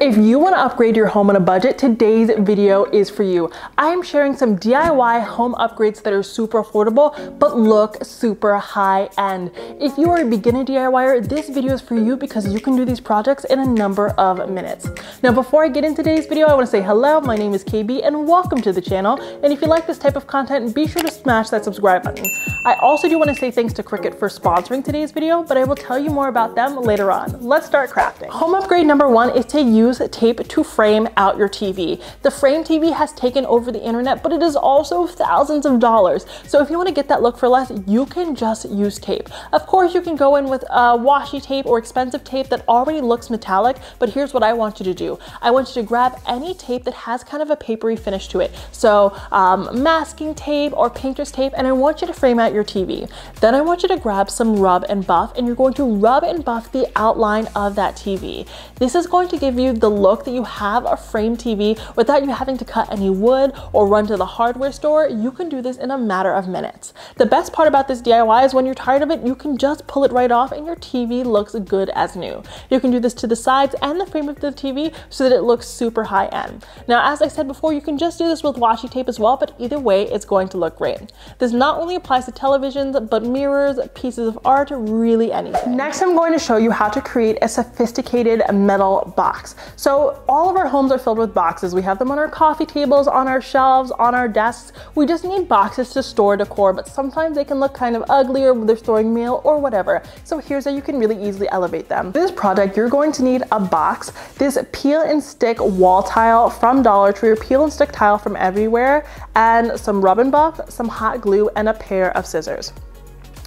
If you want to upgrade your home on a budget, today's video is for you. I am sharing some DIY home upgrades that are super affordable but look super high end. If you are a beginner DIYer, this video is for you because you can do these projects in a number of minutes. Now, before I get into today's video, I want to say hello, my name is KB and welcome to the channel. And if you like this type of content, be sure to smash that subscribe button. I also do want to say thanks to Cricut for sponsoring today's video, but I will tell you more about them later on. Let's start crafting. Home upgrade number one is to use tape to frame out your TV. The frame TV has taken over the internet, but it is also thousands of dollars. So if you want to get that look for less, you can just use tape. Of course, you can go in with washi tape or expensive tape that already looks metallic, but here's what I want you to do. I want you to grab any tape that has kind of a papery finish to it. So masking tape or painter's tape, and I want you to frame out your TV. Then I want you to grab some rub and buff, and you're going to rub and buff the outline of that TV. This is going to give you the look that you have a frame TV without you having to cut any wood or run to the hardware store. You can do this in a matter of minutes. The best part about this DIY is when you're tired of it, you can just pull it right off and your TV looks good as new. You can do this to the sides and the frame of the TV so that it looks super high end. Now, as I said before, you can just do this with washi tape as well, but either way, it's going to look great. This not only applies to televisions, but mirrors, pieces of art, really anything. Next, I'm going to show you how to create a sophisticated metal box. So all of our homes are filled with boxes. We have them on our coffee tables, on our shelves, on our desks. We just need boxes to store decor, but sometimes they can look kind of ugly or they're storing mail or whatever. So here's how you can really easily elevate them. For this project, you're going to need a box, this peel and stick wall tile from Dollar Tree, or peel and stick tile from everywhere, and some rub and buff, some hot glue, and a pair of scissors.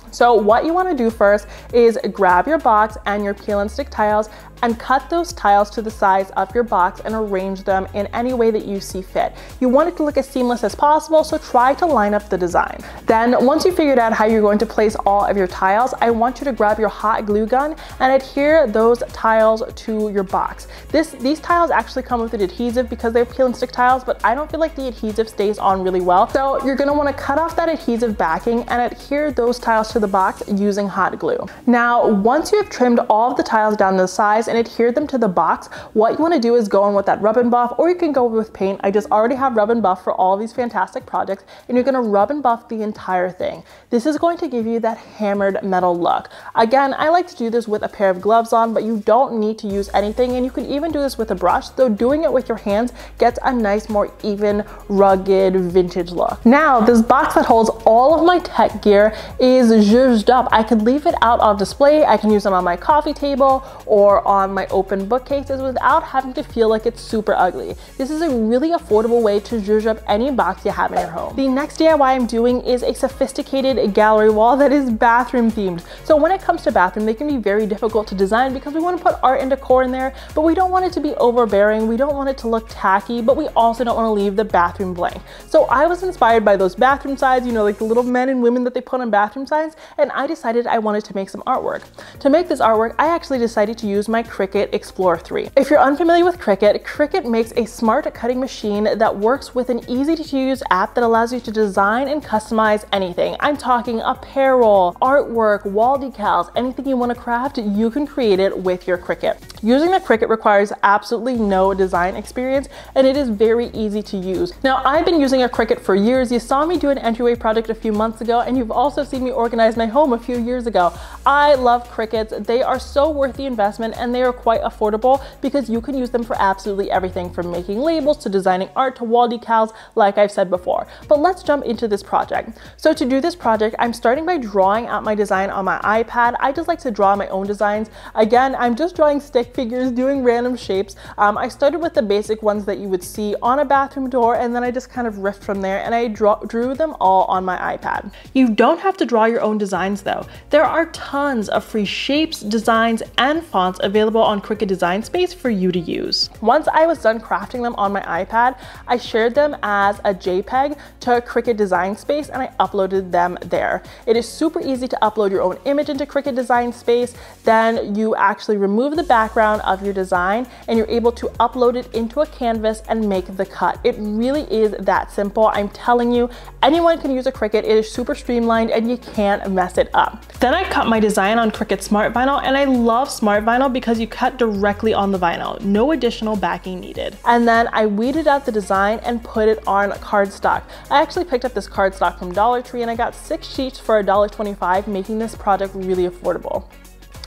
So what you want to do first is grab your box and your peel and stick tiles and cut those tiles to the size of your box and arrange them in any way that you see fit. You want it to look as seamless as possible, so try to line up the design. Then once you figured out how you're going to place all of your tiles, I want you to grab your hot glue gun and adhere those tiles to your box. These tiles actually come with an adhesive because they're peel and stick tiles, but I don't feel like the adhesive stays on really well. So you're gonna wanna cut off that adhesive backing and adhere those tiles to the box using hot glue. Now, once you have trimmed all of the tiles down to the size and adhere them to the box, what you want to do is go in with that rub and buff, or you can go with paint. I just already have rub and buff for all of these fantastic projects, and you're going to rub and buff the entire thing. This is going to give you that hammered metal look. Again, I like to do this with a pair of gloves on, but you don't need to use anything, and you can even do this with a brush, though doing it with your hands gets a nice, more even, rugged, vintage look. Now, this box that holds all of my tech gear is zhuzhed up. I could leave it out on display. I can use them on my coffee table or on my open bookcases without having to feel like it's super ugly. This is a really affordable way to zhuzh up any box you have in your home. The next DIY I'm doing is a sophisticated gallery wall that is bathroom themed. So when it comes to bathroom, they can be very difficult to design because we want to put art and decor in there, but we don't want it to be overbearing. We don't want it to look tacky, but we also don't want to leave the bathroom blank. So I was inspired by those bathroom signs, you know, like the little men and women that they put on bathroom signs, and I decided I wanted to make some artwork. To make this artwork, I actually decided to use my Cricut Explore 3. If you're unfamiliar with Cricut, Cricut makes a smart cutting machine that works with an easy-to-use app that allows you to design and customize anything. I'm talking apparel, artwork, wall decals, anything you want to craft, you can create it with your Cricut. Using the Cricut requires absolutely no design experience, and it is very easy to use. Now, I've been using a Cricut for years. You saw me do an entryway project a few months ago, and you've also seen me organize my home a few years ago. I love Cricuts. They are so worth the investment, and they are quite affordable because you can use them for absolutely everything from making labels to designing art to wall decals, like I've said before. But let's jump into this project. So to do this project, I'm starting by drawing out my design on my iPad. I just like to draw my own designs. Again, I'm just drawing stick figures, doing random shapes. I started with the basic ones that you would see on a bathroom door, and then I just kind of riffed from there, and I drew them all on my iPad. You don't have to draw your own designs though. There are tons of free shapes, designs, and fonts available on Cricut Design Space for you to use. Once I was done crafting them on my iPad, I shared them as a JPEG to Cricut Design Space and I uploaded them there. It is super easy to upload your own image into Cricut Design Space. Then you actually remove the background of your design and you're able to upload it into a canvas and make the cut. It really is that simple. I'm telling you, anyone can use a Cricut. It is super streamlined and you can't mess it up. Then I cut my design on Cricut Smart Vinyl, and I love Smart Vinyl because because you cut directly on the vinyl, no additional backing needed. And then I weeded out the design and put it on cardstock. I actually picked up this cardstock from Dollar Tree and I got 6 sheets for $1.25, making this project really affordable.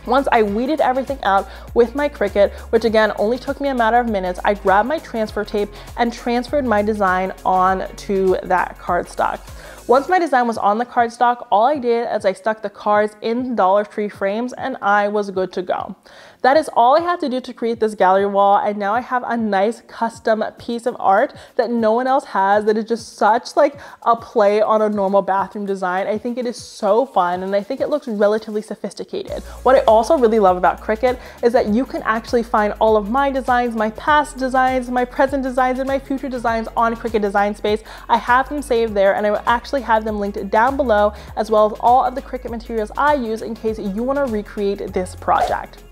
Once I weeded everything out with my Cricut, which again only took me a matter of minutes, I grabbed my transfer tape and transferred my design onto that cardstock. Once my design was on the cardstock, all I did is I stuck the cards in Dollar Tree frames and I was good to go. That is all I had to do to create this gallery wall, and now I have a nice custom piece of art that no one else has, that is just such like a play on a normal bathroom design. I think it is so fun and I think it looks relatively sophisticated. What I also really love about Cricut is that you can actually find all of my designs, my past designs, my present designs, and my future designs on Cricut Design Space. I have them saved there and I will actually have them linked down below, as well as all of the Cricut materials I use in case you want to recreate this project.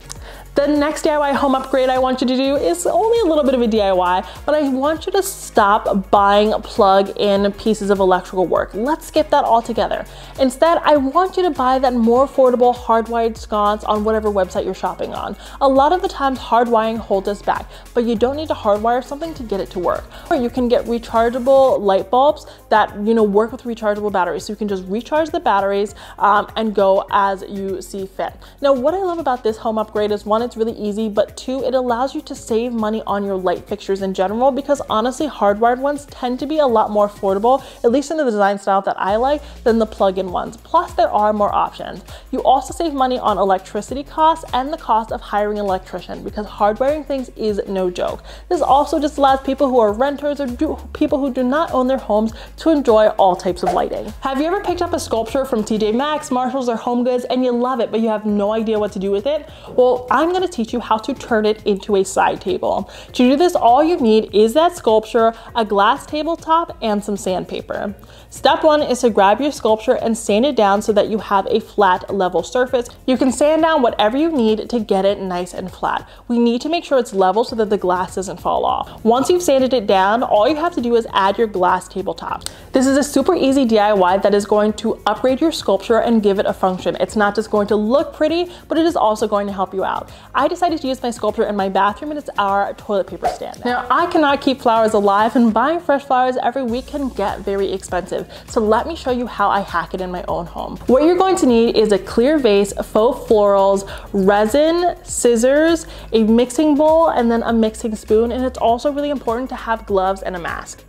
The next DIY home upgrade I want you to do is only a little bit of a DIY, but I want you to stop buying plug-in pieces of electrical work. Let's skip that altogether. Instead, I want you to buy that more affordable hardwired sconce on whatever website you're shopping on. A lot of the times hardwiring holds us back, but you don't need to hardwire something to get it to work. Or you can get rechargeable light bulbs that work with rechargeable batteries, so you can just recharge the batteries and go as you see fit. Now, what I love about this home upgrade is, one, it's really easy, but 2, it allows you to save money on your light fixtures in general, because honestly, hardwired ones tend to be a lot more affordable, at least in the design style that I like, than the plug-in ones. Plus, there are more options. You also save money on electricity costs and the cost of hiring an electrician, because hardwiring things is no joke. This also just allows people who are renters or people who do not own their homes to enjoy all types of lighting. Have you ever picked up a sculpture from TJ Maxx, Marshalls, or HomeGoods and you love it, but you have no idea what to do with it? Well, I'm going to teach you how to turn it into a side table. To do this, all you need is that sculpture, a glass tabletop, and some sandpaper. Step 1 is to grab your sculpture and sand it down so that you have a flat, level surface. You can sand down whatever you need to get it nice and flat. We need to make sure it's level so that the glass doesn't fall off. Once you've sanded it down, all you have to do is add your glass tabletop. This is a super easy DIY that is going to upgrade your sculpture and give it a function. It's not just going to look pretty, but it is also going to help you out. I decided to use my sculpture in my bathroom, and it's our toilet paper stand. Now, I cannot keep flowers alive, and buying fresh flowers every week can get very expensive. So let me show you how I hack it in my own home. What you're going to need is a clear vase, faux florals, resin, scissors, a mixing bowl, and then a mixing spoon. And it's also really important to have gloves and a mask.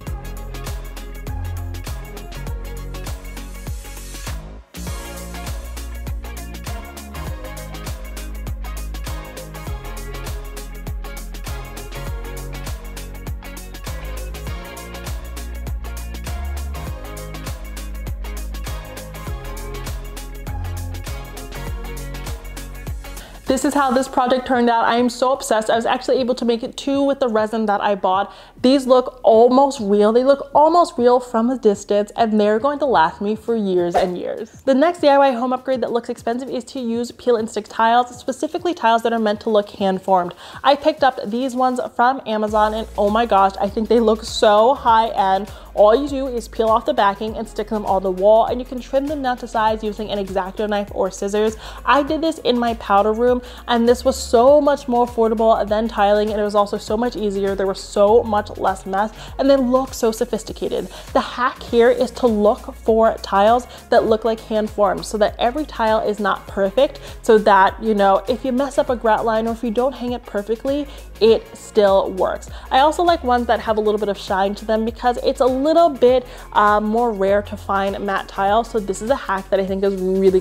This is how this project turned out. I am so obsessed. I was actually able to make it 2 with the resin that I bought. These look almost real. They look almost real from a distance, and they're going to last me for years and years. The next DIY home upgrade that looks expensive is to use peel and stick tiles, specifically tiles that are meant to look hand formed. I picked up these ones from Amazon, and oh my gosh, I think they look so high end. All you do is peel off the backing and stick them on the wall, and you can trim them down to size using an X-Acto knife or scissors. I did this in my powder room, and this was so much more affordable than tiling, and it was also so much easier. There was so much less mess, and they look so sophisticated. The hack here is to look for tiles that look like hand formed, so that every tile is not perfect, so that, if you mess up a grout line or if you don't hang it perfectly, it still works. I also like ones that have a little bit of shine to them, because it's a little bit more rare to find matte tile. So this is a hack that I think is really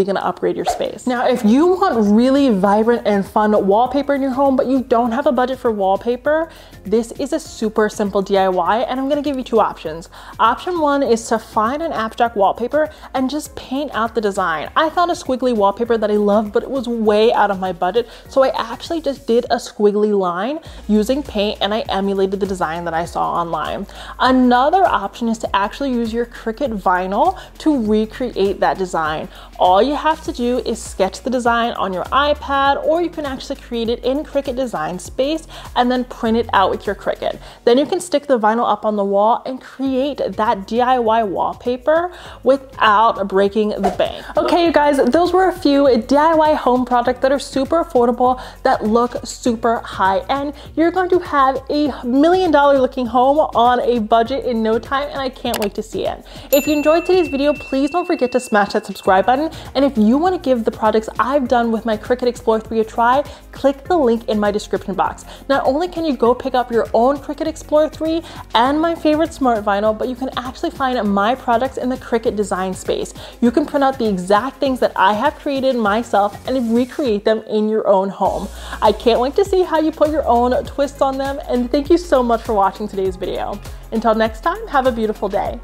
gonna upgrade your space. Now, if you want really vibrant and fun wallpaper in your home, but you don't have a budget for wallpaper, this is a super simple DIY, and I'm gonna give you 2 options. Option 1 is to find an abstract wallpaper and just paint out the design. I found a squiggly wallpaper that I loved, but it was way out of my budget, so I actually just did a squiggly line using paint, and I emulated the design that I saw online. Another option is to actually use your Cricut vinyl to recreate recreate that design. All you have to do is sketch the design on your iPad, or you can actually create it in Cricut Design Space and then print it out with your Cricut. Then you can stick the vinyl up on the wall and create that DIY wallpaper without breaking the bank. Okay, you guys, those were a few DIY home projects that are super affordable, that look super high end. You're going to have a $1 million looking home on a budget in no time, and I can't wait to see it. If you enjoyed today's video, please don't forget to smash that subscribe button. And if you want to give the projects I've done with my Cricut Explore 3 a try, click the link in my description box. Not only can you go pick up your own Cricut Explore 3 and my favorite smart vinyl, but you can actually find my products in the Cricut Design Space. You can print out the exact things that I have created myself and recreate them in your own home. I can't wait to see how you put your own twists on them, and thank you so much for watching today's video. Until next time, have a beautiful day.